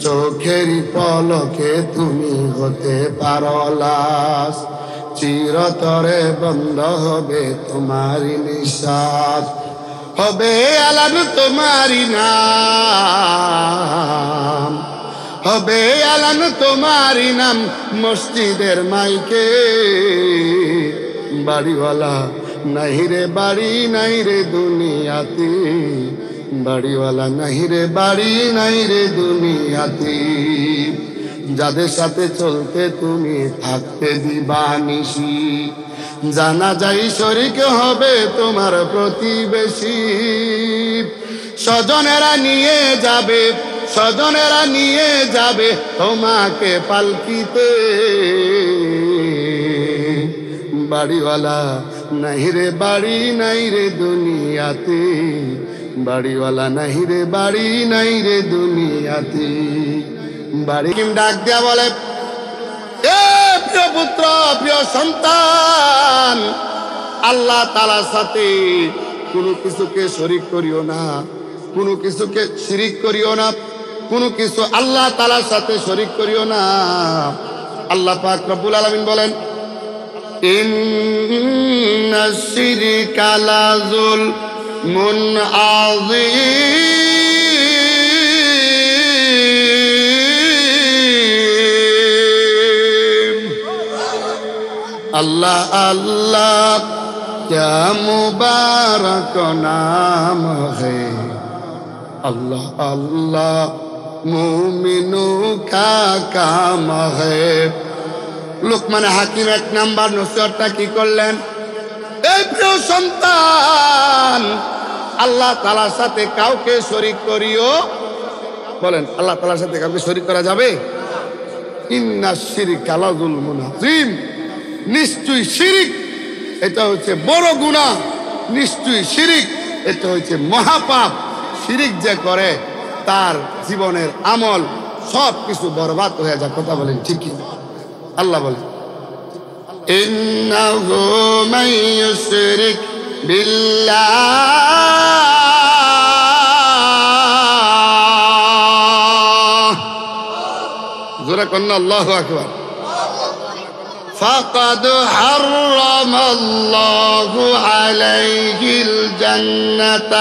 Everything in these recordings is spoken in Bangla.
চোখেরই পলকে তুমি হতে পারো লাশ, চিরতরে বন্ধ হবে তোমারই নিঃশ্বাস, হবে আলান তোমারই নাম, হবে আলান তোমারই নাম মসজিদের মাইকে। বাড়িওয়ালা নাই রে বাড়ি নাই রে দুনিয়াতে, বাড়িওয়ালা নাই রে বাড়ি নাই রে দুনিয়াতে। যাদের সাথে চলতে তুমি থাকতে দিবা নিশি, জানা যাই শরীক হবে তোমার প্রতিবেশী। স্বজনেরা নিয়ে যাবে, স্বজনেরা নিয়ে যাবে তোমাকে পালকিতে। বাড়িওয়ালা নাই রে বাড়ি নাই রে দুনিয়াতে, বাড়িওয়ালা নাই রে বাড়ি নাই রে দুনিয়াতে। বাড়ি কিম ডাক দিয়া বলে, এ প্রিয় পুত্র প্রিয় সন্তান, আল্লাহ তাআলার সাথে কোনো কিছুকে শরীক করিও না, কোনো কিছুকে শিরিক করিও না, কোনো কিছু আল্লাহ তাআলার সাথে শরীক করিও না। আল্লাহ পাক রব্বুল আলামিন বলেন, ইন্নাশ শিরকা লাযুলমুন আযীম। अल्लाह अल्लाह क्या मुबारक नाम है, अल्लाह अल्लाह मुमिनों का काम है। লুকমান হাকিম 1 নাম্বার নসিহতটা কি করলেন? এই প্রিয় সন্তান, আল্লাহ তাআলার সাথে কাউকে শরীক করিও, বলেন আল্লাহ তাআলার সাথে কাউকে শরীক করা যাবে? ইন্নাশ শিরকা লাযুলমুন আযীম, নিশ্চয়ই শিরিক এটা হচ্ছে বড় গুনাহ, নিশ্চয়ই শিরিক এটা হচ্ছে মহাপাপ। শিরিক যে করে তার জীবনের আমল সব কিছু বরবাদ হয়ে যায়। কথা বলেন ঠিকই? আল্লাহ বলেন, ইন্নাহু মান ইউশরিক বিল্লাহ, জোরে কন্না আল্লাহু আকবার, فقد حرم الله عليه الجنة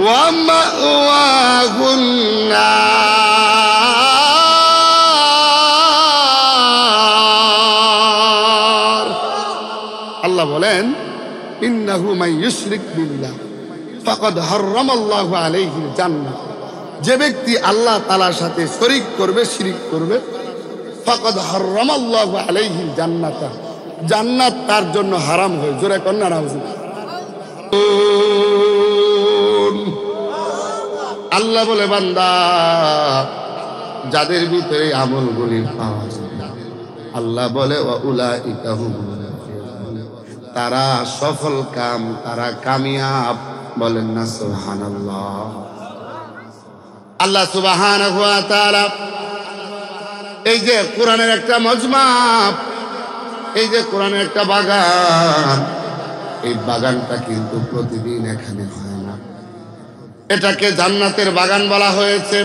ومأواه النار। আল্লাহ বলেন, ইন্নাহু মান ইউশরিক বিল্লাহ ফাকাদ হারামাল্লাহু আলাইহিল জান্নাহ, যে ব্যক্তি আল্লাহ তাআলার সাথে শরীক করবে, শিরিক করবে, ফাকাদ হারামাল্লাহু আলাইহিল জান্নাত, জান্নাত তার জন্য হারাম হয়। জোরে কন্না নাউজুবিল্লাহ। আল্লাহ বলে, বান্দা যাদের ভিতরে আমলগুলি পাওয়া যায়, আল্লাহ বলে ওয়া উলাইকা হুমুল মুফলিহুন, তারা সফল কাম, তারা কামিয়াব। বলেন না সুবহানাল্লাহ। আল্লাহ সুবহানাহু ওয়া তাআলা এই যে কোরআনের একটা মজমা, এই যে কোরআনের একটা বাগান, এই বাগানটা কিন্তু প্রতিদিন এখানে হয় না, এটাকে জান্নাতের বাগান বলা হয়েছে।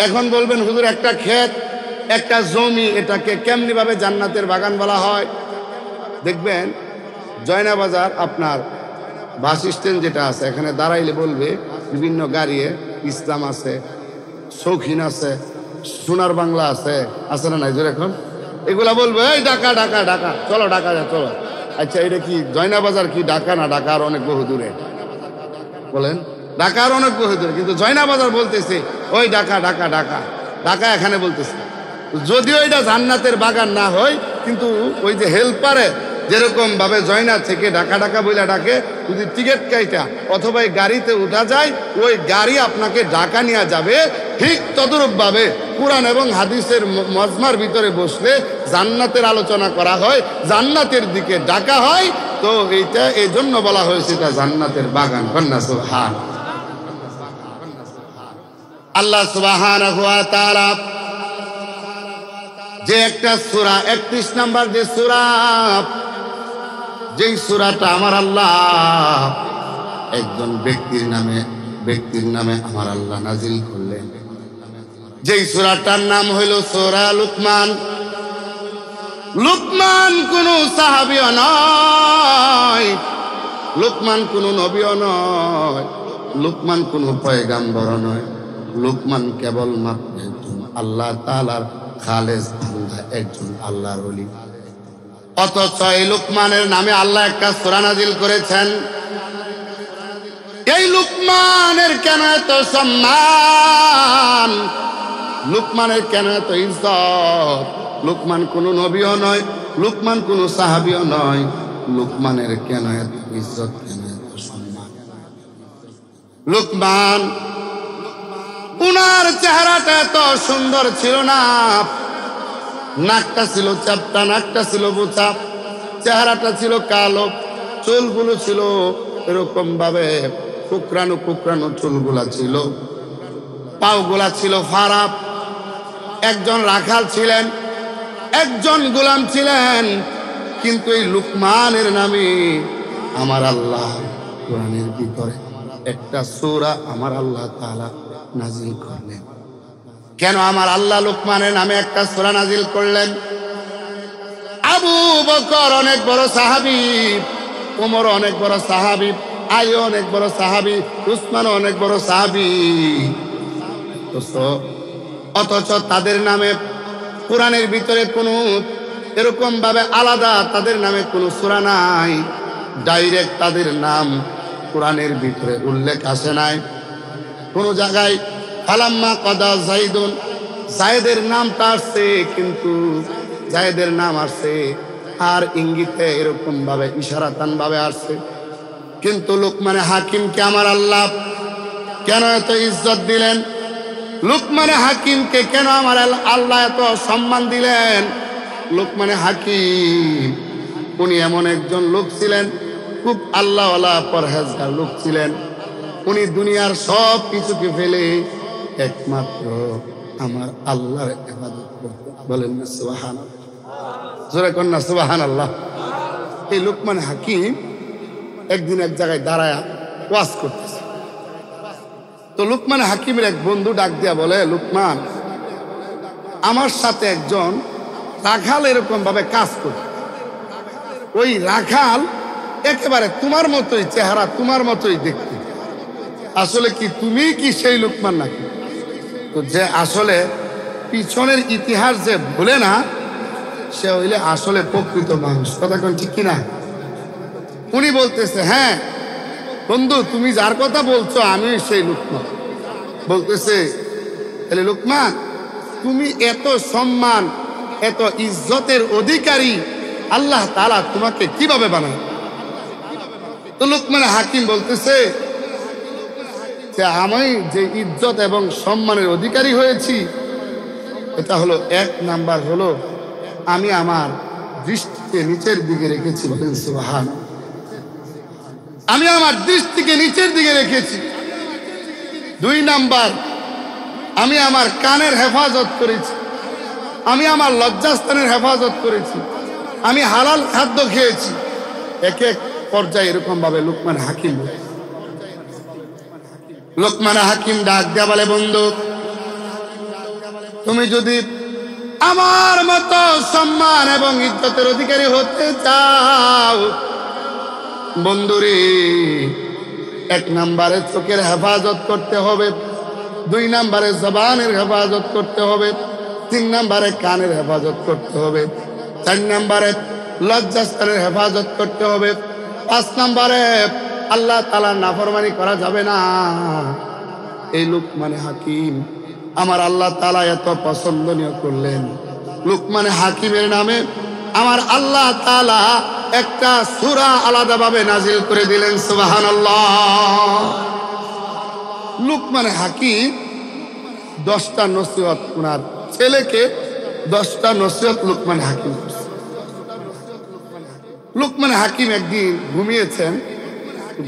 এখন বলবেন হুজুর একটা ক্ষেত, একটা জমি, এটাকে কেমনি ভাবে জান্নাতের বাগান বলা হয়? দেখবেন জয়নাবাজার আপনার বাস স্ট্যান্ড যেটা আছে, এখানে দাঁড়াইলে বলবে বিভিন্ন গাড়ি, ইসলাম আছে, শৌখিন আছে, সোনার বাংলা আছে, আছে না নাই? জোর এখন এগুলা বলবো এই ঢাকা ঢাকা ঢাকা, চলো ঢাকা যা চলো। আচ্ছা এটা কি জয়নাবাজার কি ঢাকা না? ঢাকা আর অনেক বহু দূরে। বলেন ঢাকা আর অনেক বহু দূরে, কিন্তু জয়নাবাজার বলতেছে ওই ঢাকা ঢাকা ঢাকা ঢাকা এখানে বলতেছে। যদিও এটা জান্নাতের বাগান না হয়, কিন্তু ওই যে হেল্পারে যেরকম ভাবে জয়না থেকে ঢাকা ঢাকা বইলা ডাকে, যদি টিকিট কাইটা অথবা এই গাড়িতে উঠা যায়, ওই গাড়ি আপনাকে ঢাকা নিয়ে যাবে। ঠিক তদরূপ ভাবে কুরআন এবং হাদিসের মজমার ভিতরে বসলে জান্নাতের আলোচনা করা হয়, জান্নাতের দিকে ডাকা হয়। তো এইটা এই জন্য বলা হয়েছে এটা জান্নাতের বাগান। কন্যা সুবহান আল্লাহ সুবহানাহু ওয়া তাআলা যে একটা সূরা 31 নাম্বার যে সূরা, যেই সূরাটা আমার আল্লাহ একজন ব্যক্তির নামে আমার আল্লাহ নাজিল করলেন। যেই সূরাটার নাম হইল সূরা লুকমান। লুকমান কোন সাহাবীও নয়, লুকমান কোন নবীও নয়, লুকমান কোন পয়গাম্বর নয়, লুকমান কেবল মাত্র একজন আল্লাহ তাআলার খালেস বান্দা, একজন আল্লাহর ওলি। অথচ এই লুকমানের নামে আল্লাহ একটা সূরা নাজিল করেছেন। এই লুকমানের কেন এত সম্মান, লুকমানের কেন এত ইজ্জত? লুকমান কোন নবীও নয়, লুকমান কোন সাহাবীও নয়, লুকমানের কেন এত ইজ্জত, কেন এত সম্মান? লুকমান, উনার চেহারাটা এত সুন্দর ছিল না। নাকটা ছিল চাপটা, নাকটা ছিল বোচা, চেহারাটা ছিল কালো, চুলগুলো ছিল এরকম ভাবে কুকরানো কুকরানো, চুলগুলা ছিল, পাওগুলা ছিল ফারাপ। একজন রাখাল ছিলেন, একজন গোলাম ছিলেন, কিন্তু এই লুকমানের নামে আমার আল্লাহ কোরআনের ভিতরে একটা সূরা আমার আল্লাহ তাআলা নাজিল করলেন। কেন আমার আল্লাহ লুকমানের নামে একটা সূরা নাজিল করলেন? আবু বকর অনেক বড় সাহাবী, ওমর অনেক বড় সাহাবী, আলী অনেক বড় সাহাবী, উসমান অনেক বড় সাহাবী, অথচ তাদের নামে কোরআনের ভিতরে কোনো এরকম ভাবে আলাদা তাদের নামে কোনো সূরা নাই। ডাইরেক্ট তাদের নাম কোরআনের ভিতরে উল্লেখ আসে নাই কোনো জায়গায়। ফালাম্মা কাদা যাইদুন, যায়েদের নামটা আসছে, কিন্তু যায়েদের নাম আসছে আর ইঙ্গিতে এরকম ভাবে ইশারাতান ভাবে আসছে। কিন্তু লুকমানে হাকিমকে আমার আল্লাহ কেন এত ইজ্জত দিলেন? লুকমানে হাকিমকে কেন আমার আল্লাহ এত সম্মান দিলেন? লুকমানে হাকিম উনি এমন একজন লোক ছিলেন, খুব আল্লাহওয়ালা পরহেজগার লোক ছিলেন। উনি দুনিয়ার সব কিছুকে ফেলে একমাত্র আমার আল্লাহর ইবাদত করতেন। বলেন না সুবহানাল্লাহ, জোরে কর না সুবহানাল্লাহ। এই লুকমান হাকিম একদিন এক জায়গায় দাঁড়ায় ওয়াজ করতেছে। তো লুকমান হাকিমের এক বন্ধু ডাক দিয়া বলে, লুকমান, আমার সাথে একজন রাখাল এরকম ভাবে কাজ করে, ওই রাখাল একেবারে তোমার মতোই চেহারা, তোমার মতোই দেখতে। আসলে কি তুমি কি সেই লুকমান নাকি? তো যে আসলে পিছনের ইতিহাস যে ভুলে না, সে হইলে আসলে প্রকৃত মানুষ। কথা কোন ঠিক কিনা? উনি বলতেছে, হ্যাঁ বন্ধু, তুমি যার কথা বলছো আমি সেই লুকমান। বলতেছে, তাহলে লুকমান, তুমি এত সম্মান, এত ইজ্জতের অধিকারী আল্লাহ তাআলা তোমাকে কিভাবে বানায়? তো লুকমান হাকিম বলতেছে যে আমি যে ইজ্জত এবং সম্মানের অধিকারী হয়েছি, এটা হলো এক নাম্বার হলো আমি আমার দৃষ্টিকে নিচের দিকে রেখেছি। বলেন সুবহানাল্লাহ। আমি আমার দৃষ্টিকে নিচের দিকে রেখেছি। দুই নাম্বার, আমি আমার কানের হেফাজত করেছি, আমি আমার লজ্জাস্থানের হেফাজত করেছি, আমি হালাল খাদ্য খেয়েছি। এক এক পর্যায়ে এরকম ভাবে লুকমান হাকিম ডাক দেয়া বলে, বন্ধু, তুমি যদি আমার মতো সম্মান এবং ইজ্জতের অধিকারী হতে চাও, বন্ধুরে, এক নম্বরে চোখের হেফাজত করতে হবে, দুই নম্বরে জবানের হেফাজত করতে হবে, তিন নম্বরে কানের হেফাজত করতে হবে, চার নম্বরে লজ্জাস্থানের হেফাজত করতে হবে, পাঁচ নম্বরে আল্লাহ তাআলার নাফরমানি করা যাবে না। এই লুকমান হাকিম আমার আল্লাহ তাআলা এত পছন্দনীয় করলেন, লুকমান হাকিমের নামে আমার আল্লাহ তাআলা একটা সূরা আলাদাভাবে নাজিল করে দিলেন। সুবহানাল্লাহ। লুকমান হাকিম 10টা নসিহত, ওনার ছেলেকে 10টা নসিহত লুকমান হাকিম করছে। লুকমান হাকিম একদিন ঘুমিয়েছেন,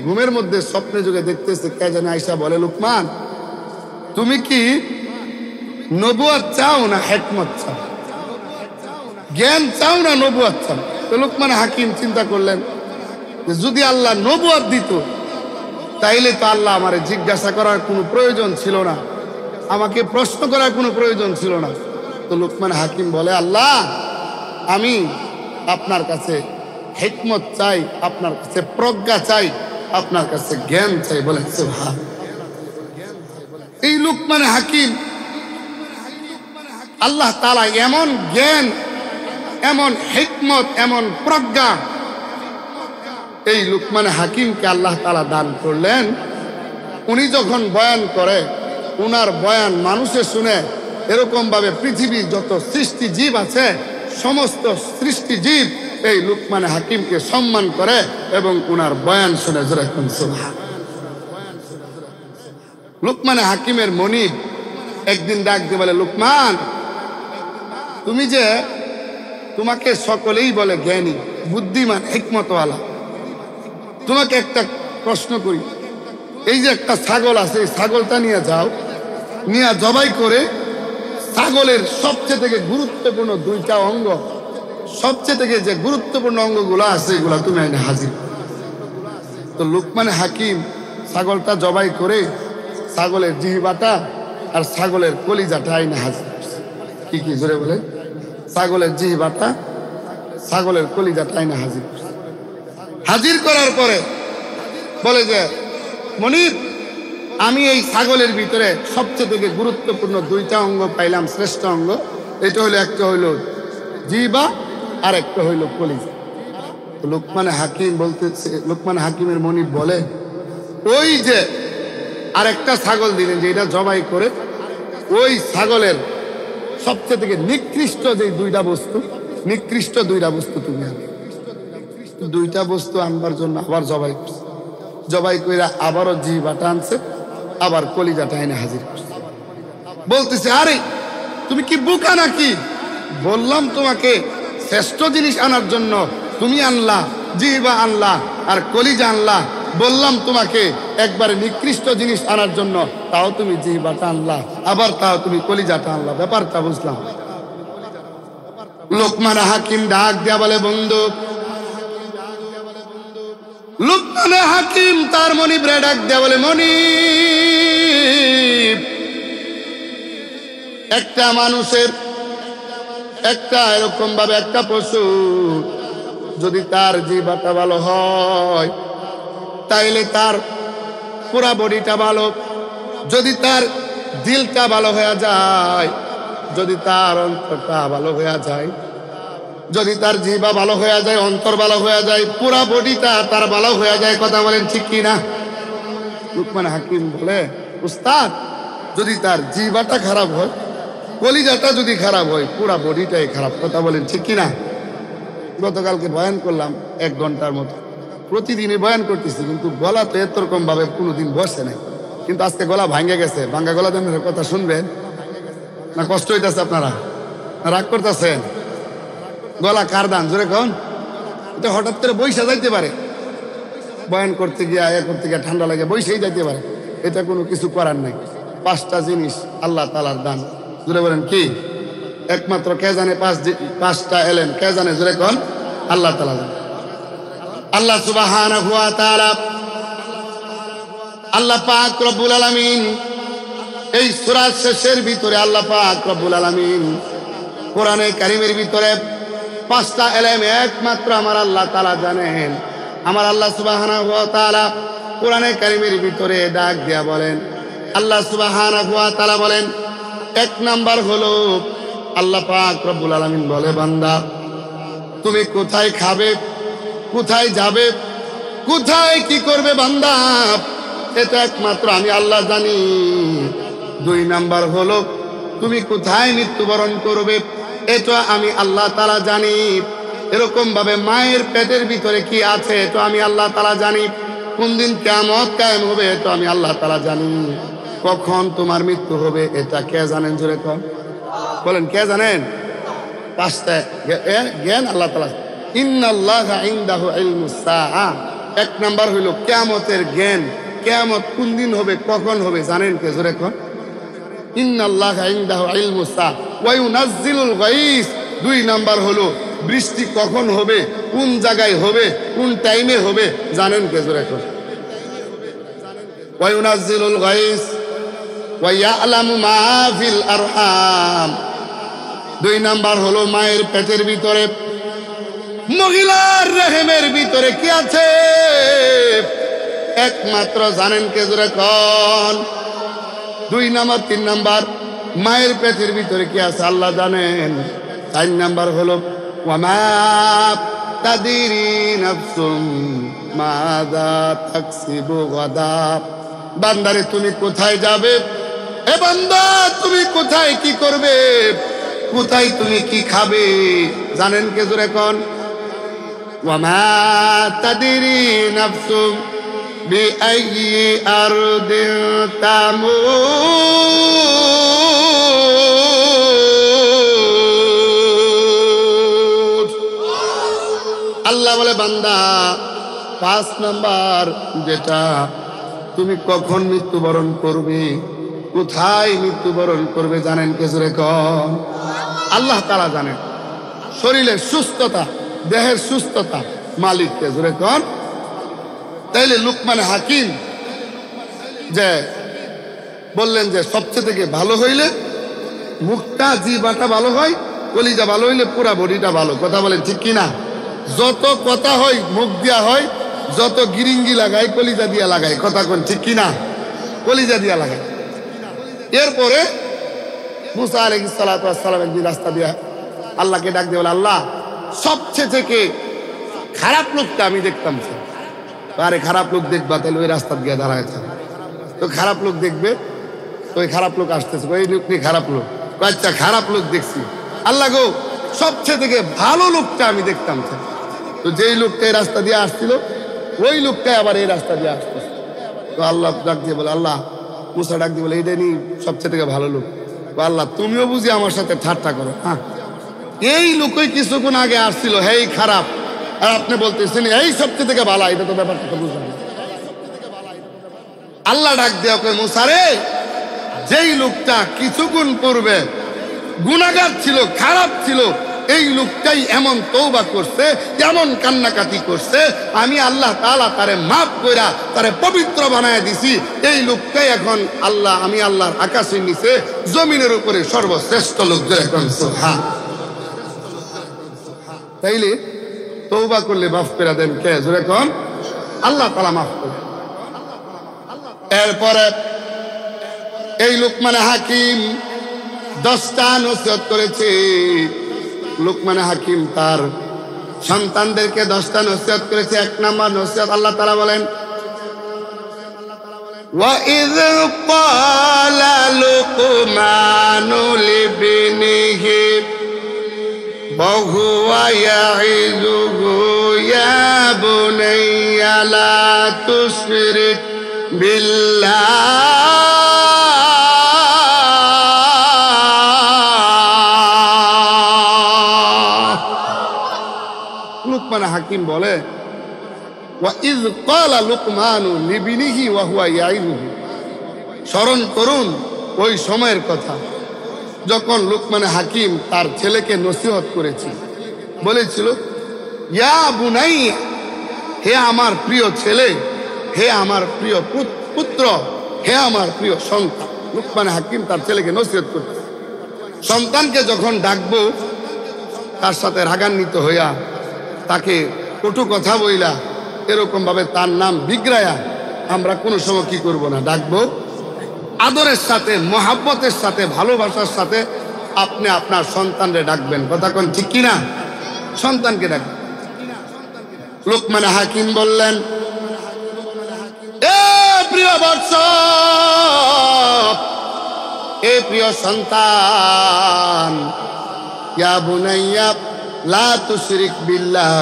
ঘুমের মধ্যে স্বপ্নে যুগে দেখতেছে কে জানে আয়েশা বলে, লুকমান, তুমি কি নবুয়ত চাও না হিকমত চাও? জ্ঞান চাও না নবুয়ত চাও? তো লুকমান হাকিম চিন্তা করলেন যে যদি আল্লাহ নবুয়ত দিত তাইলে তো আল্লাহ আমারে জিজ্ঞাসা করার কোনো প্রয়োজন ছিল না। আমাকে প্রশ্ন করার কোনো প্রয়োজন ছিল না। তো লুকমান হাকিম বলে, আল্লাহ আমি আপনার কাছে হিকমত চাই, আপনার কাছে প্রজ্ঞা চাই, আপনার কাছে জ্ঞান চাই। বলে সুবহান। এই লুকমান হাকিম আল্লাহ তাআলা এমন জ্ঞান, এমন হিকমত, এমন প্রজ্ঞা এই লুকমান হাকিমকে আল্লাহ তাআলা দান করলেন। উনি যখন বয়ান করে, উনার বয়ান মানুষে শুনে এরকম ভাবে পৃথিবীর যত সৃষ্টি জীব আছে সমস্ত সৃষ্টি জীব এই লুকমান হাকিমকে সম্মান করে এবং উনার বয়ান শুনে যেরকম সুবহান। লুকমান হাকিমের মনিব একদিন ডাক দিয়ে বলে, লুকমান তুমি যে, তোমাকে সকলেই বলে জ্ঞানী, বুদ্ধিমান, হিকমতওয়ালা, তোমাকে একটা প্রশ্ন করি। এই যে একটা ছাগল আছে, এই ছাগলটা নিয়ে যাও, নিয়ে জবাই করে ছাগলের সবচেয়ে থেকে গুরুত্বপূর্ণ দুইটা অঙ্গ, সবচেয়ে থেকে যে গুরুত্বপূর্ণ অঙ্গগুলো আছে এগুলা তুমি এনে হাজির। তো লুকমান হাকিম ছাগলটা জবাই করে ছাগলের জিহ্বাটা আর ছাগলের কলিজাটা এনে হাজির। কি কি জোরে বলে? ছাগলের জিহ্বাটা, ছাগলের কলিজাটা এনে হাজির। হাজির করার পরে বলে যে, মনির আমি এই ছাগলের ভিতরে সবচেয়ে থেকে গুরুত্বপূর্ণ দুইটা অঙ্গ পাইলাম, শ্রেষ্ঠ অঙ্গ। এটা হলো, একটা হইল জিহ্বা আর একটা হইল কলিজা। লুকমান হাকিম বলতেছে, লুকমান হাকিমের মনিব বলে, ওই যে আরেকটা ছাগল দিলেন যে এটা জবাই করে, ওই ছাগলের সবচেয়ে থেকে নিকৃষ্ট যে দুইটা বস্তু, নিকৃষ্ট দুইটা বস্তু তুমি আনবে। দুইটা বস্তু আনবার জন্য আবার জবাই করছে, জবাই করে আবারও জিহ্বাটা আনছে, আবার কলিজাটা এনে হাজির করছে। বলতেছে, আরে তুমি কি বোকা নাকি? বললাম তোমাকে শ্রেষ্ঠ জিনিস আনার জন্য, তুমি আনলা জিহ্বা আনলা আর কলিজা আনলা। বললাম তোমাকে একবারে নিকৃষ্ট জিনিস আনার জন্য, তাও তুমি জিহ্বাটা আনলা, আবার তাও তুমি কলিজাটা আনলা। ব্যাপারটা বুঝলাম। লুকমান হাকিম ডাক দেয়া বলে, বন্ধু। লুকমান হাকিম তার মনিবরে ডাক দেয়া বলে, মনিব, একটা মানুষের, একটা এরকম ভাবে একটা পশু যদি তার জিহ্বাটা ভালো হয় তাইলে তার পুরা বডিটা ভালো। যদি তার দিলটা ভালো হয়ে যায়, যদি তার অন্তরটা ভালো হয়ে যায়, যদি তার জিহ্বা ভালো হয়ে যায়, অন্তর ভালো হয়ে যায়, পুরা বডিটা তার ভালো হয়ে যায়। কথা বলেন ঠিক কি না? লুকমান হাকিম বলে, উস্তাদ যদি তার জিহ্বাটা খারাপ হয়, কলিজাটা যদি খারাপ হয়, পুরা বডিটাই খারাপ। কথা বলেন ঠিক কি না? গতকালকে বয়ান করলাম 1 ঘন্টার মতো, প্রতিদিনই বয়ান করতেছি, কিন্তু গলা তো এরকম ভাবে কোনোদিন বসে নাই। কিন্তু আজকে গলা ভাঙ্গে গেছে। ভাঙ্গা গলা দেনের কথা শুনবেন না? কষ্ট হইতেছে আপনারা? রাগ করতেছেন? গলা কার দান জোরে কন? এটা হঠাৎ করে বৈশা যাইতে পারে, বয়ান করতে গিয়া করতে গিয়া ঠান্ডা লাগে, বৈশাই যাইতে পারে। এটা কোনো কিছু করার নাই। 5টা জিনিস আল্লাহ তাআলার দান। জোরে বলেন কি? একমাত্র কে জানে 5টা এলেন? কে জানে? জোরে কন। আল্লাহ তাআলা জানে। আল্লাহ সুবহানাহু ওয়া তাআলা, আল্লাহ পাক রব্বুল আলামিন এই সূরা শেষের ভিতরে আল্লাহ পাক রব্বুল আলামিন কোরআনে কারীমের ভিতরে 5টা এলেম একমাত্র আমার আল্লাহ তাআলা জানেন। আমার আল্লাহ সুবহানাহু ওয়া তাআলা কোরআনে কারীমের ভিতরে ডাক দিয়া বলেন, আল্লাহ সুবহানাহু ওয়া তাআলা বলেন, 1 নাম্বার হলো আল্লাহ পাক রব্বুল আলামিন বলে, বান্দা তুমি কোথায় খাবে, কোথায় যাবে, কোথায় কি করবে বান্দা, এটা একমাত্র আমি আল্লাহ জানি। 2 নাম্বার হলো তুমি কোথায় মৃত্যুবরণ করবে, এটা আমি আল্লাহ তাআলা জানি। এরকম ভাবে মায়ের পেটের ভিতরে কি আছে এটা আমি আল্লাহ তাআলা জানি। কোন দিন কিয়ামত কায়েম হবে এটা আমি আল্লাহ তাআলা জানি। কখন তোমার মৃত্যু হবে এটা কে জানেন? জোরে কন বলেন, কে জানেন? 5টা জ্ঞান আল্লাহ তাআলা। ইন্নাল্লাহা ইনদাহু ইলমুস সাআ। 1 নাম্বার হইল কিয়ামতের জ্ঞান। কিয়ামত কোন দিন হবে, কখন হবে জানেন কে? জোরে কন। ইন্নাল্লাহা ইনদাহু ইলমুস সাআ ওয়া ইউনাজ্জিলুল গায়স। 2 নাম্বার হলো বৃষ্টি কখন হবে, কোন জায়গায় হবে, কোন টাইমে হবে জানেন কে? জোরে কন। ওয়া ইউনাজ্জিলুল গায়স ওয়া ইয়ালামু মা ফিল আরহাম। 2 নাম্বার হলো মায়ের পেটের ভিতরে, মহিলার রেহেমের ভিতরে কি আছে একমাত্র জানেন কে? জোরে কোন? 2 নাম্বার 3 নাম্বার মায়ের পেটের ভিতরে কি আছে আল্লাহ জানেন। 4 নাম্বার হলো ওয়া মা তাদরি নাফসুম মাযা তাকসিবু গাদা। বান্দারে তুমি কোথায় যাবে? এ বান্দা তুমি কোথায় কি করবে? কোথায় তুমি কি খাবে জানেন কে? জোরে কোন? ওয়া মা তাদরি নাফসুম বিআইয়ি আরদিন তামুত। আল্লাহ বলে বান্দা 5 নাম্বার যেটা, তুমি কখন মৃত্যুবরণ করবে, কোথায় মৃত্যুবরণ করবে জানেন কে? জোরে কোন? আল্লাহ তাআলা জানেন। শরীরের সুস্থতা, দেহের সুস্থতা মালিক কে? জোরে কোন? তাইলে লুকমান হাকিম যে বললেন যে সবচেয়ে থেকে ভালো হইলে মুখটা, জিহ্বাটা ভালো হয়, কলিজা ভালো হইলে পুরা বডিটা ভালো। কথা বলেন ঠিক কিনা? যত কথা হয় মুখ দিয়া হয়, যত গিরিঙ্গি লাগায় কলিজা দিয়া লাগায়। কথা কোন ঠিক কিনা? কলিজা দিয়া লাগায়। এরপরে মুসা আলাইহিস সালাতু ওয়াস সালাম একদিন রাস্তা দিয়া আল্লাহকে ডাক দিয়ে বলে, আল্লাহ সবচেয়ে থেকে খারাপ লোকটা আমি দেখতাম। আরে খারাপ লোক দেখবা, তাহলে ওই রাস্তা দিয়ে দাঁড়াচ্ছে। তো খারাপ লোক দেখবে, তো ওই খারাপ লোক আসতেছে, ওই লোক নিয়ে খারাপ লোক। আচ্ছা খারাপ লোক দেখছি, আল্লাহ গো সবচেয়ে থেকে ভালো লোকটা আমি দেখতাম। তো যেই লোকটা এই রাস্তা দিয়ে আসছিল ওই লোকটাই আবার এই রাস্তা দিয়ে আসতেছে। তো আল্লাহ ডাক দিয়ে বলে, আল্লাহ মুসা ডাক দিয়ে বলে, এইটা নি সবচেয়ে থেকে ভালো লোক। আল্লাহ তুমিও বুঝি আমার সাথে ঠাট্টা করো? হ্যাঁ, এই লোকই কিছুক্ষণ আগে আসছিল, হেই খারাপ, আর আপনি বলতেছেন এই সবচেয়ে থেকে ভালো। এটা তো ব্যাপারটা তো বুঝলাম। আল্লাহ ডাক দেয়া কয়, মুসা রে, যেই লোকটা কিছুক্ষণ পূর্বে গুনাহগার ছিল, খারাপ ছিল, এই লোকটাই এমন তওবা করছে, এমন কান্নাকাটি করছে, আমি আল্লাহ তাআলা তারে মাফ কইরা তারে পবিত্র বানায় দিছি। এই লোকটাই এখন আল্লাহ, আমি আল্লাহর আকাশের নিচে জমিনের উপরে সর্বশ্রেষ্ঠ লোক। এখন সুবহান। তাইলে তওবা করলে মাফ করে দেন কে? জোরে কোন? আল্লাহ তাআলা মাফ করে। এরপরে এই লুকমান হাকিম 10টা নসিহত করেছে। লুকমান হাকিম তার সন্তানদেরকে 10টা নসিহত করেছে। 1 নাম্বার নসিহত আল্লাহ তাআলা বলেন, وَإِذْ قَالَ لُقْمَانُ لِابْنِهِ وَهُوَ يَعِظُهُ يَا بُنَيَّ لَا تُشْرِكْ بِاللَّهِ লুকমান হাকিম বলে, وَإِذْ قَالَ لُقْمَانُ لِابْنِهِ وَهُوَ يَعِظُهُ। স্মরণ করুন ওই সময়ের কথা যখন লুকমান হাকিম তার ছেলেকে নসিহত করেছে, বলেছিল, ইয়া বুনাইয়া, হে আমার প্রিয় ছেলে, হে আমার প্রিয় পুত্র, হে আমার প্রিয় সন্তান। লুকমান হাকিম তার ছেলেকে নসিহত করছে। সন্তানকে যখন ডাকবো তার সাথে রাগান্বিত হইয়া, তাকে কটু কথা বইলা, এরকম ভাবে তার নাম বিগড়ায়া আমরা কোনো সময় কি করব না, ডাকবো আদরের সাথে, মহাব্বতের সাথে, ভালোবাসার সাথে আপনি আপনার সন্তানরে ডাকবেন। কথা কোন ঠিক কিনা? সন্তানকে ডাকবেন। লুকমান হাকিম বললেন, এ প্রিয় বৎস, এ প্রিয় সন্তান, ইয়া বুনাইয়া লা তুশরিক বিল্লাহ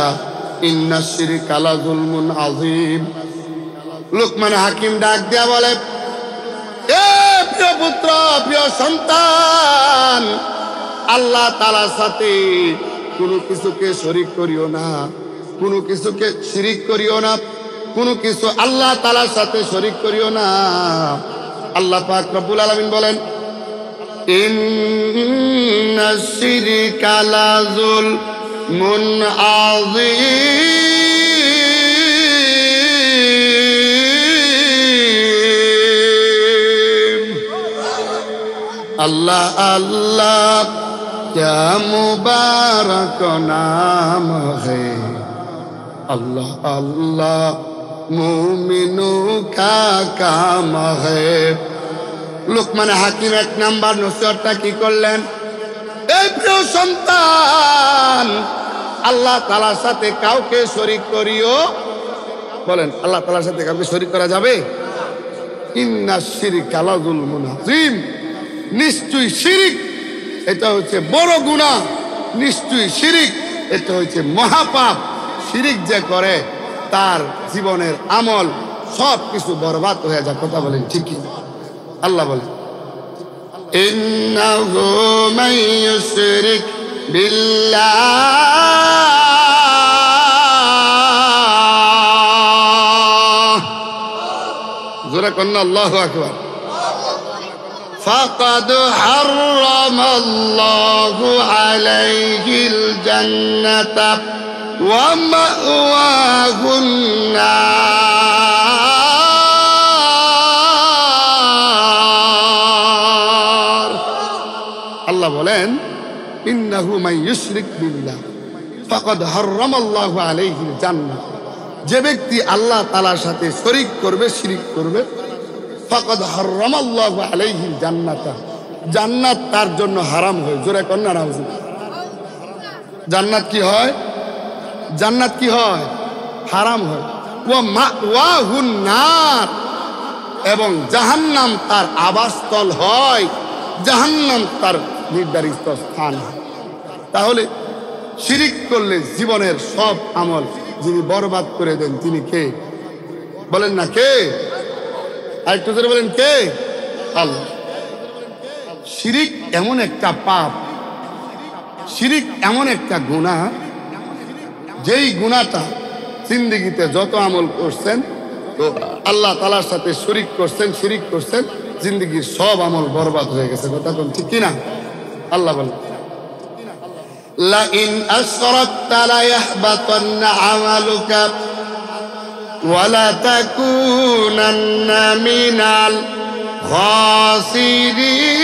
ইন্নাশ শিরকা লাযুলমুন আযীম। লুকমান হাকিম ডাক দিয়া বলে, এ প্রিয় পুত্র, প্রিয় সন্তান, আল্লাহ তাআলার সাথে কোনো কিছুকে শরীক করিও না, কোনো কিছুকে শিরিক করিও না, কোনো কিছু আল্লাহ তাআলার সাথে শরীক করিও না। আল্লাহ পাক রব্বুল আলামিন বলেন, ইন্নাশ শিরকা লাযুলমুন আযীম। अल्लाह अल्लाह क्या मुबारक नाम है, अल्लाह अल्लाह मुमिनों का काम है। লুকমান হাকিম 1 নাম্বার নসিহতটা কি করলেন? এই প্রিয় সন্তান, আল্লাহ তাআলার সাথে কাউকে শরীক করিও, বলেন আল্লাহ তাআলার সাথে কাউকে শরীক করা যাবে? ইন্নাশ শিরকা লাযুলমুন আযীম, নিশ্চয়ই শিরিক এটা হচ্ছে বড় গুনাহ, নিশ্চয়ই শিরিক এটা হচ্ছে মহাপাপ। শিরিক যে করে তার জীবনের আমল সব কিছু বরবাদ হয়ে যায়। কথা বলেন ঠিকই? আল্লাহ বলেন ইন্নাহু মান ইউশরিক বিল্লাহ, জোরে কন্না আল্লাহু আকবার, ফাকাদ হারামাল্লাহু আলাইহিল জান্নাতা ওয়া মাওয়াহুন নার। আল্লাহ বলেন ইন্নাহু মান ইউশরিক বিল্লাহ ফাকাদ হারামাল্লাহু আলাইহিল জান্নাহ, যে ব্যক্তি আল্লাহ তাআলার সাথে শরীক করবে, শিরিক করবে, ফাকাদ হারামাল্লাহু আলাইহিল জান্নাতা, জান্নাত তার জন্য হারাম হয়। জোরে কন্না নাউযুবিল্লাহ। জান্নাত কি হয়? জান্নাত কি হয়? হারাম হয়। ওয়া মাওয়াহুন নার, এবং জাহান্নাম তার আবাসস্থল হয়, জাহান্নাম তার নির্ধারিত স্থান হয়। তাহলে শিরিক করলে জীবনের সব আমল যিনি বরবাদ করে দেন তিনি কে? বলেন না কে? আরেকটু জোরে বলেন কে? আল্লাহ। শিরিক এমন একটা পাপ, শিরিক এমন একটা গুনাহ, যেই গুনাহটা জিন্দেগিতে যত আমল করছেন, তো আল্লাহ তাআলার সাথে শরীক করছেন, শিরিক করছেন, জিন্দেগির সব আমল বরবাদ হয়ে গেছে। কথা কোন ঠিক কিনা? আল্লাহ বলেন লা ইন আশরাকতা লা ইয়াহবাতান্না আমালুকা ওয়া লা তাকুনান্না মিনাল খাসিরিন।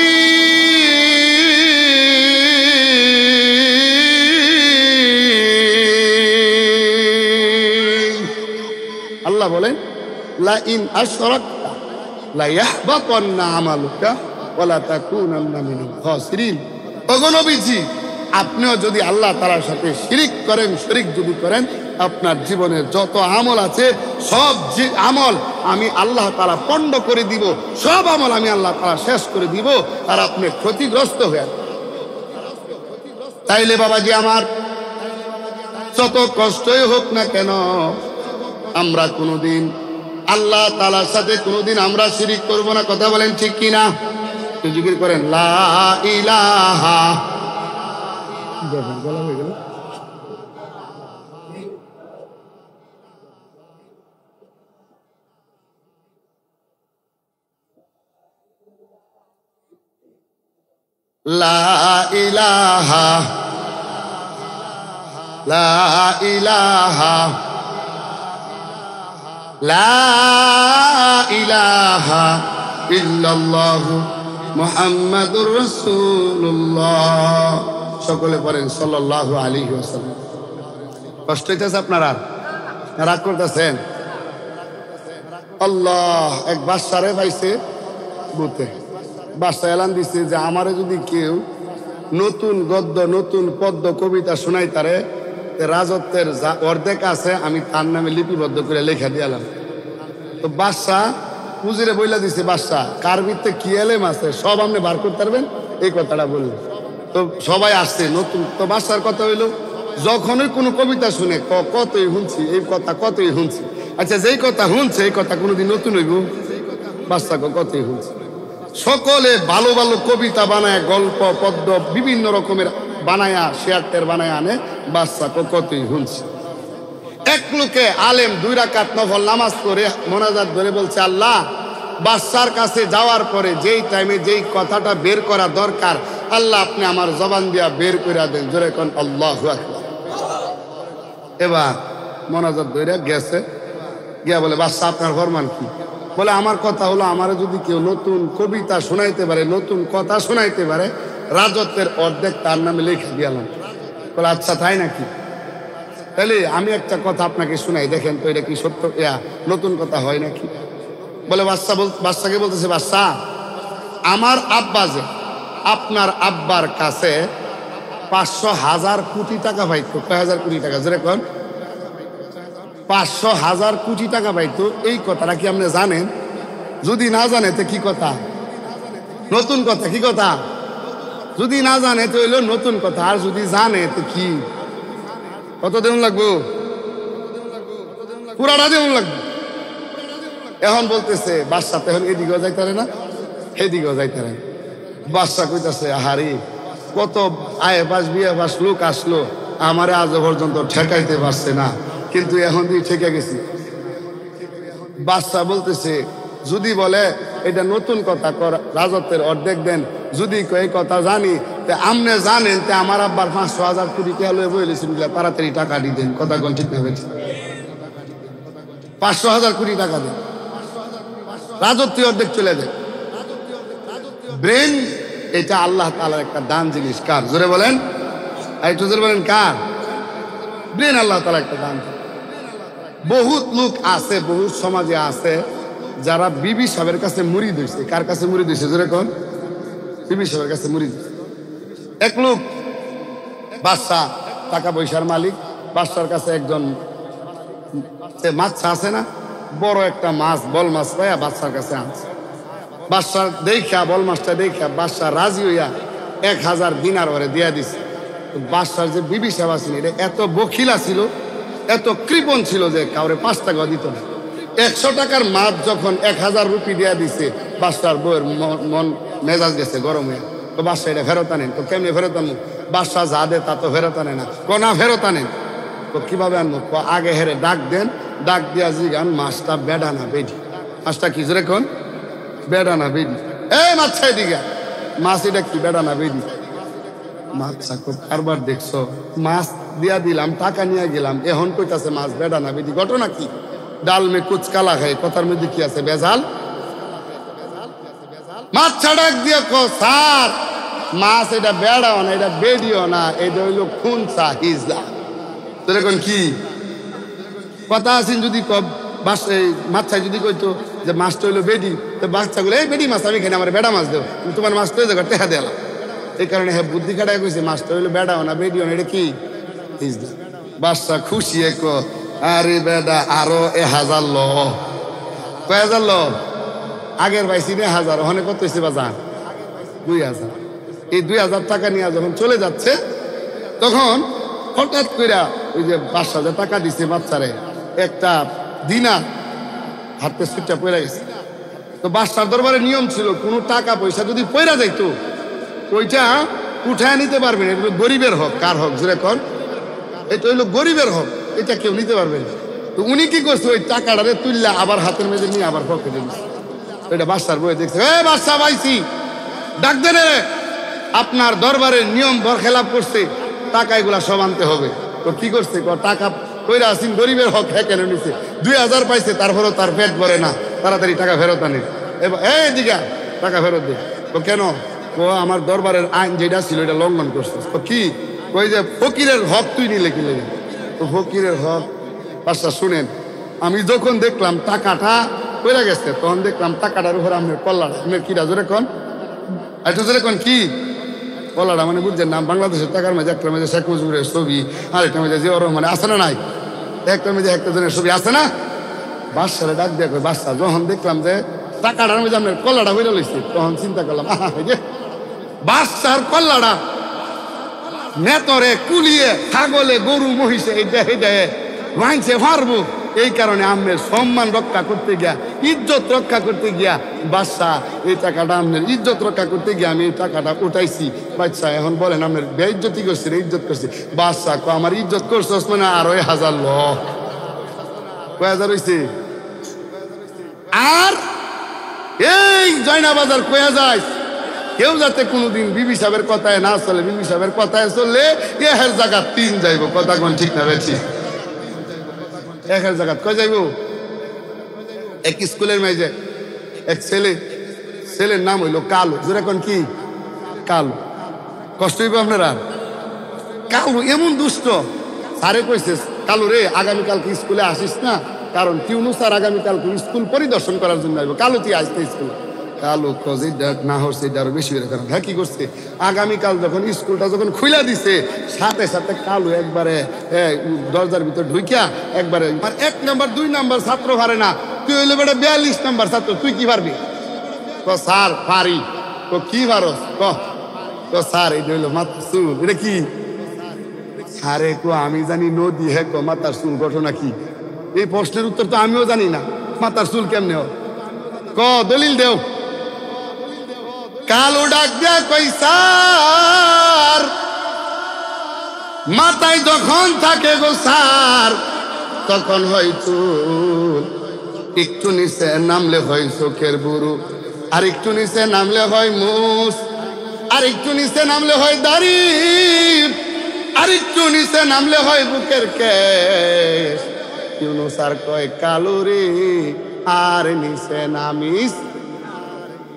আল্লাহ বলেন লা ইন আশরাকতা লা ইয়াহবাতান্না আমালুকা ওয়া লা তাকুনান্না মিনাল খাসিরিন। ওগো নবীজি, আপনিও যদি আল্লাহ তাআলার সাথে শিরিক করেন, শরীক যদি করেন, আপনার জীবনের যত আমল আছে সব আমল আমি আল্লাহ তাআলা পণ্ড করে দিব, সব আমল আমি আল্লাহ তাআলা শেষ করে দিব, আর আপনি ক্ষতিগ্রস্ত হয়ে। তাইলে বাবাজি আমার, যত কষ্টই হোক না কেন, আমরা কোনোদিন আল্লাহ তাআলার সাথে কোনোদিন আমরা শিরিক করব না। কথা বলেন ঠিক কিনা? জিকির করেন লা ইলাহা, বলা হয়ে গেল লা ইলাহা, লা ইলাহা, লা ইলাহা ইল্লাল্লাহু মুহাম্মাদুর রাসূলুল্লাহ। সকলে পড়েন সাল্লাল্লাহু আলাইহি ওয়াসাল্লাম। কষ্ট হইতেছে আপনারা? রাগ করতেছেন? আল্লাহ, এক বাদশারে পাইছে বুতে, বাদশা এলান দিচ্ছে যে আমারে যদি কেউ নতুন গদ্য, নতুন পদ্য, কবিতা শোনাই, তারে রাজত্বের যা অর্ধেক আছে আমি তার নামে লিপিবদ্ধ করে লেখা দিলাম। তো বাদশা পুজিরে বইলা দিছে, বাদশা কার ভিতরে কি এলেম আছে সব আপনি বার করতে পারবেন, এই কথাটা বললেন। তো সবাই আসছে নতুন। তো বাদশার কথা হইলো, যখনই কোনো কবিতা শুনে কতই শুনছি, এই কথা কতই শুনছি। আচ্ছা, যেই কথা শুনছে এই কথা কোনোদিন নতুন হইব? বাদশা কতই শুনছে। সকলে ভালো ভালো কবিতা বানায়, গল্প, পদ্য বিভিন্ন রকমের বানায়া, শেয়ারটের বানায় আনে, বাদশা কতই শুনছে। এক লোকে আলেম 2 রাকাত নফল নামাজ করে মোনাজাত ধরে বলছে, আল্লাহ, বাদশার কাছে যাওয়ার পরে যেই টাইমে যেই কথাটা বের করা দরকার, আল্লাহ আপনি আমার জবান দিয়া বের করে দেন। জোরে কোন আল্লাহু আকবার। এবার মোনাজাত ধরে গেছে, গিয়া বলে, বাদশা আপনার ফরমান কি? বলে আমার কথা হলো, আমার যদি কেউ নতুন কবিতা শোনাইতে পারে, নতুন কথা শোনাইতে পারে, রাজত্বের অর্ধেক তার নামে লিখে দিলাম। বলে আচ্ছা তাই নাকি? তাহলে আমি একটা কথা আপনাকে শোনাই, দেখেন তো এটা কি সত্য, নতুন কথা হয় নাকি? বলে বাদশাকে বলতেছে, বাদশা আমার আব্বা যে আপনার আব্বার কাছে 500,000 কোটি টাকা পাইতো। কয় হাজার কোটি টাকা? যেরকম 500,000 কোটি টাকা পাইতো। এই কথাটা কি আপনি জানেন? যদি না জানে তো কি কথা? নতুন কথা। কি কথা? যদি না জানে তো হইলো নতুন কথা, আর যদি জানে তো কি? কত দিন লাগবো? পুরাটা দিন লাগবে। এখন বলতেছে বাদশা তো এখন এদিকেও যাইতে পারে না, এদিকেও যাইতে পারে। বাদশা কইতাছে আহারি, কত আয়ে পাশ বিয়ে পাশ লোক আসলো, আমারে আজ পর্যন্ত ঠেকাইতে পারছে না, কিন্তু এখন তুই ঠেকে গেছি। বাদশা বলতেছে যদি বলে এটা নতুন কথা, রাজত্বের অর্ধেক দেন, যদি এই কথা জানি তে আমনে জানেন তে আমার আব্বার 500,000 কোটি টাকা লয়ে বইলেছেন, তাড়াতাড়ি টাকা দিয়ে দেন। কথা কোন ঠিক না বেঠিক? 500,000 কোটি টাকা দেন, রাজত্বের অর্ধেক চলে দেন। ব্রেন এটা আল্লাহ তাআলার একটা দান জিনিস। কার? জোরে বলেন, একটু জোরে বলেন কার? ব্রেন আল্লাহ তাআলার একটা দান। বহুত লোক আছে, বহুত সমাজে আছে যারা বিবি সাহেবের কাছে মুরিদ হইছে। কার কাছে মুরিদ হইছে? জোরে কোন? বিবি সাহেবের কাছে মুরিদ। এক লোক বাদশা, টাকা পয়সার মালিক, বাদশার কাছে একজন মাছ আছে না, বড় একটা মাছ, বল মাছ পাইয়া বাদশার কাছে আনছে। বাদশার দেখা, বল মাছটা দেখা বাদশা রাজি হইয়া 1000 দিনার ওরে দিয়া দিছে। বাদশার যে বিবি সাহেব আছেন, এটা এত বখিলা ছিল, এত কৃপণ ছিল যে কাউরে 5 টাকা দিত না। 100 টাকার মাছ যখন 1000 রুপি দিয়া দিছে, বাদশার বউয়ের মন মেজাজ গেছে গরম হয়ে। তো বাদশা এটা ফেরত আনেন। তো কেমনি ফেরত আনবো? বাদশা যা দে তা তো ফেরত আনে না। না ফেরত আনেন। তো কিভাবে আনবো? আগে হেরে ডাক দেন, ডাক দিয়া জিগান মাছটা বেডা না বেডি। মাছটা কি? জোরে কোন? বেডা না বেডি। এই মাছ দিঘা মাছ, এটা কি বেডা না বেডি? মাছ কারবার দেখছো? মাছ দিয়া দিলাম, টাকা নিয়ে গেলাম, এখন কইতাছে মাছ বেডা না বেডি। ঘটনা কি? ডাল মে কুচ কালা খায়, কথার মধ্যে কি আছে? বেজাল। মাছ ছাড়াক দিয়ে কো স্যার, মাছ এটা বেড়াও না, এটা বেডিও না, এটা হইলো খুনসা হিজলা। তোর এখন কি কথা আছেন? যদি মাছ যদি কইতো যে মাছটা হইলো বেডি, তো বাচ্চাগুলো এই বেডি মাছ আমি খাই, আমার বেড়া মাছ দেবো, তোমার মাছটা হয়ে যাবে টেহা দিলাম। এই কারণে হ্যাঁ বুদ্ধি খাটায় কইছে মাছটা হইলো বেড়াও না, বেডিও না, এটা কি? হিজলা। বাচ্চা খুশি এক, আরে বেডা আরো 1000 ল। কয় হাজার ল? আগের পাইছি 1000, ওখানে কত হয়েছে বাজার? 2000। এই 2000 টাকা নিয়ে যখন চলে যাচ্ছে, তখন হঠাৎ করে ওই যে বাদশা যে টাকা দিছে বাচ্চারে, একটা দিনার হাতে সুটটা পড়ে গেছে। তো বাদশার দরবারে নিয়ম ছিল, কোনো টাকা পয়সা যদি পয়রা যাইতো ওইটা উঠায় নিতে পারবেন। এগুলো গরিবের হক। কার হক? যেরকম এটা হইলো গরিবের হক, এটা কেউ নিতে পারবে না। তো উনি কি করছে? ওই টাকাটারে তুললে আবার হাতের মেঝে নিয়ে আবার পকেটে দিচ্ছে। এটা বাদশার বই দেখছে, বাদশা পাইছি, ডাক দেন, আপনার দরবারের নিয়ম বরখেলাপ করছে, টাকা এগুলা সব আনতে হবে। তো কি করছে? টাকা কইরা আসিন, গরিবের হক হ্যাঁ কেন নিছে? 2000 পাইছে, তারপরেও তার পেট ভরে না, তাড়াতাড়ি টাকা ফেরত আনে। এবার এই দিঘা টাকা ফেরত দে। তো কেন? ও আমার দরবারের আইন যেটা ছিল এটা লঙ্ঘন করছে। তো কি? ওই যে ফকিরের হক তুই নিলে কি লেগে? তো ফকিরের হক। বাদশা শুনেন, আমি যখন দেখলাম টাকাটা কইরা গেছে, তখন দেখলাম টাকাটার উপর আপনার কল্লাটা, আপনার কিরা জোরে কন, একটু জোরে কন কি কল্লাটা? মানে বুঝছেন না? বাংলাদেশের টাকার মাঝে একটা মাঝে শেখ মুজিবের ছবি, আর একটা মাঝে জিয়াউর রহমান আছে না নাই? একটা মাঝে একটা জনের ছবি আছে না? বাদশারে ডাক দিয়ে কই, বাদশা যখন দেখলাম যে টাকাটার মাঝে আপনার কল্লাটা হইয়া লইছে, তখন চিন্তা করলাম বাদশার কল্লাটা নেতরে কুলিয়ে ছাগলে গরু মহিষে এটা ভাঙছে পারবো। এই কারণে আমের সম্মান রক্ষা করতে গিয়া, ইজ্জত রক্ষা করতে গিয়া বাদশা এই টাকাটা আমের ইজ্জত রক্ষা করতে গিয়া আমি এই টাকাটা উঠাইছি। বাদশা এখন বলেন আপনার বেইজ্জতি করছি না ইজ্জত করছি? বাদশা কো আমার ইজ্জত করছস মানে আরো 1000 ল। কয় হাজার হইছে? আর এই জয়নাবাজার কয়া যায়, কেউ যাতে কোনোদিন বিবি সাহেবের কথায় না চলে। বিবি সাহেবের কথায় চললে এর জায়গা 3 যাইব। কথা কোন ঠিক না বেশি? একের জায়গা কয় যাইব? এক স্কুলের মেয়ে এক ছেলের নাম হইলো কালু। যেরকম কি কালু, কষ্ট হইবে আপনারা? কালু এমন দুষ্ট, স্যারে কইছে কালু রে আগামীকালকে স্কুলে আসিস না, কারণ টিউনু স্যার আগামীকালকে স্কুল পরিদর্শন করার জন্য আসবো। কালু তুই আসতে স্কুল? কালু কজি না হচ্ছে আরো বেশি হয়ে গেল। হ্যাঁ কি করছে, আগামীকাল যখন স্কুলটা যখন খুলে দিছে সাথে সাথে কালু একবারে দরজার ভিতর ঢুকিয়া একবারে 1 নাম্বার 2 নাম্বার ছাত্র পারে না, তুই হইলে বেটা 42 নাম্বার ছাত্র, তুই কি পারবি? স্যার পারি। তো কি পারস? স্যার এটা হইলো মাথার চুল। এটা কি? আরে কো আমি জানি নদী। হ্যাঁ কো মাথার চুল ঘটনা কি? এই প্রশ্নের উত্তর তো আমিও জানি না, মাথার চুল কেমনে হয়? ক দলিল দেও। কালু ডাক দিয়া কই স্যার মাথায় যখন থাকে গো স্যার তখন হয় চুল, একটু নিচে নামলে হয় চোখের বুরু, আর একটু নিচে নামলে হয় মুস, আর একটু নিচে নামলে হয় দাড়ি, আর একটু নিচে নামলে হয় বুকের কেশ। ইউনুস স্যার কয় কালু রে আর নিচে নামিস,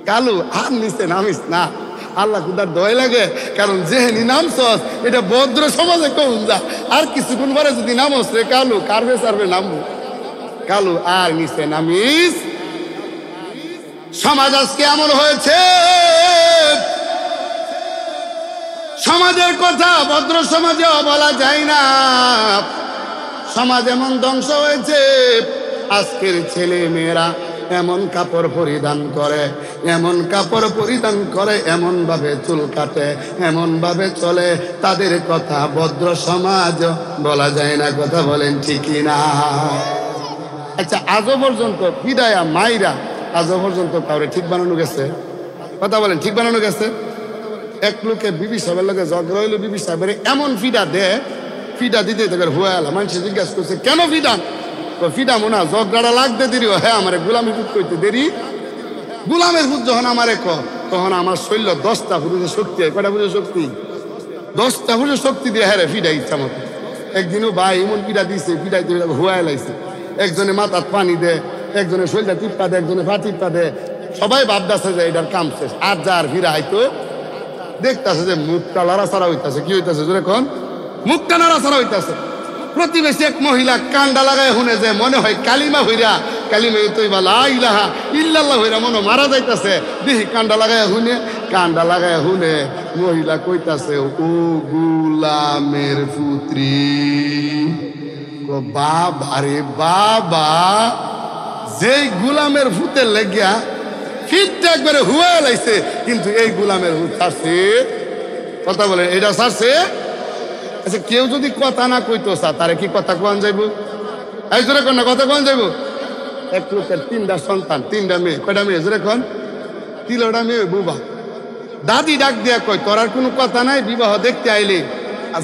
কালু আর নিচে নামিস না। আল্লাহ খুদার দয় লাগে, কারণ যেহেনি নামছস এটা ভদ্র সমাজে কম যা, আর কিছুক্ষণ পরে যদি নামস রে কালু কারবে সারবে নামবো। কালু আর নিচে নামিস। সমাজ আজকে এমন হয়েছে, সমাজের কথা ভদ্র সমাজেও বলা যায় না। সমাজ এমন ধ্বংস হয়েছে, আজকের ছেলে মেয়েরা এমন কাপড় পরিধান করে, এমন কাপড় পরিধান করে, এমন ভাবে চুল কাটে, এমন ভাবে চলে, তাদের কথা ভদ্র সমাজ বলা যায় না। কথা বলেন ঠিকই না? আচ্ছা আজও পর্যন্ত ফিদায়া মাইরা আজও পর্যন্ত কাউরে ঠিক বানানো গেছে? কথা বলেন ঠিক বানানো গেছে? এক লোকে বিবি সাহেবের লোকে ঝগড়া হইলো, বিবি সাহেবের এমন ফিডা দেয়, ফিডা দিতে তোকে হুয়া এলা। মানুষ জিজ্ঞাসা করছে কেন ফিডান? ফিডা মোনা ঝগড়াটা লাগতে দেরি। হ্যাঁ আমার গোলামি পুত করতে দেরি। গোলামের পুত যখন আমারে তখন আমার শরীর 10টা পুরুষের শক্তি হয়। কয়টা পুরুষের শক্তি? 10টা পুরুষের শক্তি দিয়ে হ্যাঁ ফিডা ইচ্ছা মতো। একদিনও ভাই এমন পিঠা দিছে, পিঠাইতে হুয়া এলাইছে। একজনে মাথার পানি দেয়, একজনে শরীরটা টিপা দেয়, একজনে পা টিপা দেয়। সবাই ভাবতেছে যে এটার কাম শেষ। আর যার ফিরা হয়তো দেখতেছে যে মুখটা লড়াছাড়া হইতেছে। কি হইতেছে যখন মুখটা নাড়াছাড়া হইতেছে। প্রতিবেশী এক মহিলা কান্ডা লাগায় শুনে যে মনে হয় কালিমা হইরা, কালিমা তৈবা লা ইলাহা ইল্লাল্লাহ হইরা মনে মারা যাইতেছে। দেখি কান্ডা লাগায় শুনে, কান্ডা লাগায় শুনে মহিলা কইতাছে ও গুলামের পুত্রী। বাবা রে বাবা, যেই গুলামের ভূতের লেগিয়া ফিরতে একবারে হুয়া লাইছে, কিন্তু এই গুলামের ভূত ছাড়ছে। কথা বলেন এটা ছাড়ছে? আচ্ছা কেউ যদি কথা না কইতো তারে কি কথা কোয়ান যাইব? এই জোরে কোন কথা কোয়ান যাইব? এক লোকের 3টা সন্তান, 3টা মেয়ে। কয়টা মেয়ে জোরে কোন? 3টা মেয়ে বুবা। দাদি ডাক দিয়া কয় তোর আর কোনো কথা নাই, বিবাহ দেখতে আইলে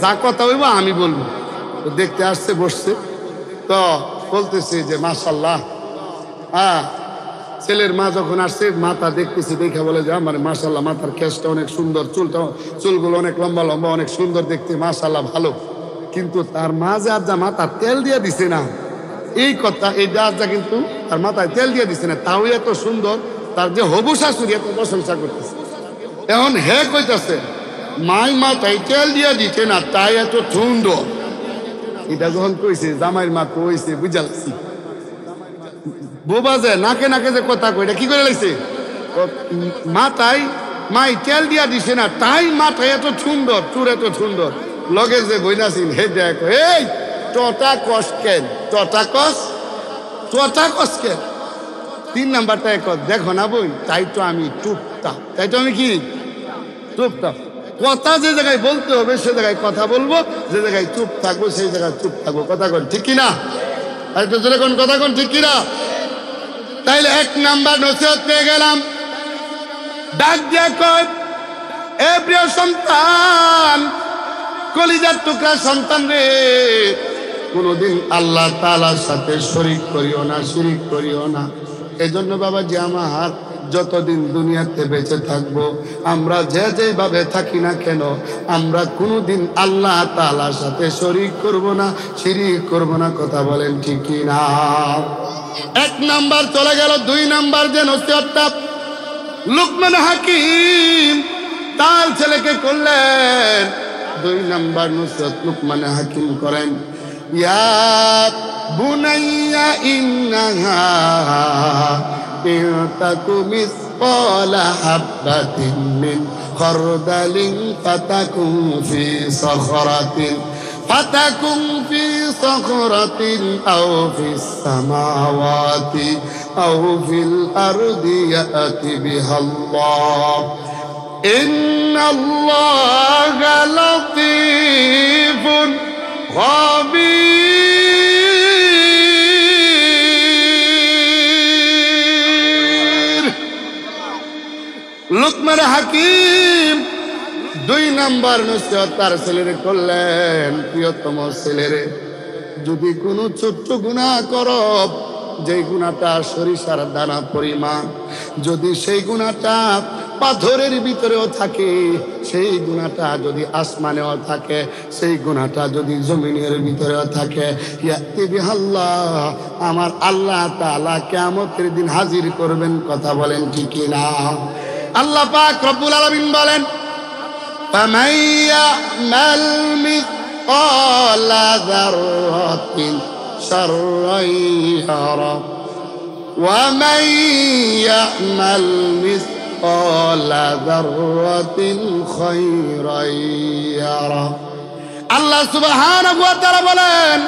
যা কথা হইব আমি বলবো। তো দেখতে আসছে, বসছে, তো বলতেছে যে মাশাআল্লাহ। হ্যাঁ ছেলের মা যখন আসছে মাথা দেখতেছি, দেখে বলে যে আমার মাশাআল্লাহ মাথার কেশটা অনেক সুন্দর, চুলগুলো অনেক লম্বা লম্বা, অনেক সুন্দর দেখতে, মাশাআল্লাহ ভালো। কিন্তু তার মা যে আজ মাথার তেল দিয়ে দিছে না, এই কথা এই আজ কিন্তু তার মাথায় তেল দিয়ে দিছে না, তাও এত সুন্দর, তার যে হবু শাশুড়ি এত প্রশংসা করতেছে। এখন হে কইতাছে মাই মাথায় তেল দিয়ে দিচ্ছে না, তাই এত সুন্দর। এটা যখন কইছে জামাইয়ের মা কইছে বুঝালাইছি। বোবা যে নাকে নাকে যে কথা কই, এটা কি করে লাইছে? মাথায় মাই তেল দিয়া দিছে না, তাই মাথায় এত সুন্দর, চুর এত সুন্দর। লগে যে বইনাছিল হে দেখ, এই টটা কস কেন? টটা কস কেন? 3 নাম্বারটা দেখো না বই, তাই তো আমি চুপটা, তাই তো আমি কি চুপটা। কথা যে জায়গায় বলতে হবে সে জায়গায় কথা বলবো, যে জায়গায় চুপ থাকবো সেই জায়গায় চুপ থাকবো। কথা কন ঠিক কিনা? আর তো জোরে কোন কথা কন ঠিক কিনা? তাইলে 1 নাম্বার নসিহত পেয়ে গেলাম। ডাক দিয়া কয় এ প্রিয় সন্তান, কলিজার টুকরা সন্তান রে, কোনদিন আল্লাহ তাআলার সাথে শরীক করিও না, শিরিক করিও না। এজন্য বাবাজি আমার যতদিন দুনিয়াতে বেঁচে থাকবো, আমরা যে যেভাবে থাকি না কেন, আমরা কোনোদিন আল্লাহ তাআলার সাথে শরীক করব না, শিরিক করব না। কথা বলেন ঠিক কি না? এক নাম্বার চলে গেল। দুই নাম্বার যে নসিহতটা লুকমান হাকিম তার ছেলেকে করলেন, দুই নাম্বার নসিহত লুকমান হাকিম করেন, ইয়া বুনাইয়া ইন্নাহা ইন তাকু মিসকালা হাববাতিন মিন খারদালিন ফাতাকুন ফি সাখরাতিন আও ফিস সামাওয়াতি আও ফিল আরদি ইয়াতি বিহাল্লাহ ইন্নাল্লাহা লাতীফুন খাবীর। লুকমান হাকিম দুই নাম্বার নসিহত তার ছেলেরে করলেন, প্রিয়তম ছেলেরে, যদি কোনো ছোট্ট গুনাহ করো, যে গুনাহটা সরিষার দানা পরিমাণ, যদি সেই গুনাহটা পাথরের ভিতরেও থাকে, সেই গুনাহটা যদি আসমানেও থাকে, সেই গুনাহটা যদি জমিনের ভিতরেও থাকে, ইয়াতি বিহাল্লাহ, আমার আল্লাহ তাআলা কিয়ামতের দিন হাজির করবেন। কথা বলেন ঠিক না? আল্লাহ পাক রব্বুল আলামিন বলেন, فمن يعمل مثقال ذرة شرا يره ومن يعمل مثقال ذرة خيرا يره। আল্লাহ সুবহানাহু ওয়া তাআলা বলেন,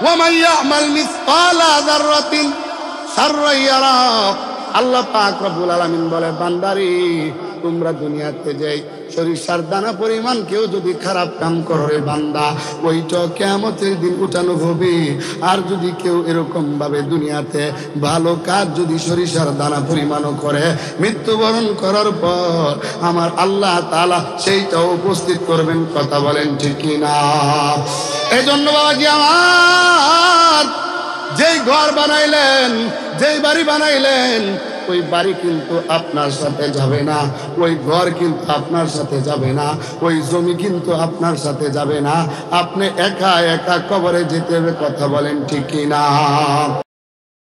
ومن يعمل مثقال ذرة شرا يره। আল্লাহ পাক রব্বুল আলামিন বলে, বান্দারি, তোমরা দুনিয়াতে যাই সরিষার দানা পরিমাণ কেউ যদি খারাপ কাম করে বান্দা, ওইটা কিয়ামতের দিন উঠানো হবে। আর যদি কেউ এরকম ভাবে দুনিয়াতে ভালো কাজ যদি সরিষার দানা পরিমাণও করে, মৃত্যুবরণ করার পর আমার আল্লাহ তাআলা সেইটাও উপস্থিত করবেন। কথা বলেন ঠিক কিনা? এই জন্য বাবাজি আমার, যেই ঘর বানাইলেন, যেই বাড়ি বানাইলেন, ওই বাড়ি কিন্তু আপনার সাথে যাবে না, ওই ঘর কিন্তু আপনার সাথে যাবে না, ওই জমি কিন্তু আপনার সাথে যাবে না। আপনি একা একা কবরে যেতে হবে। কথা বলেন ঠিক কিনা?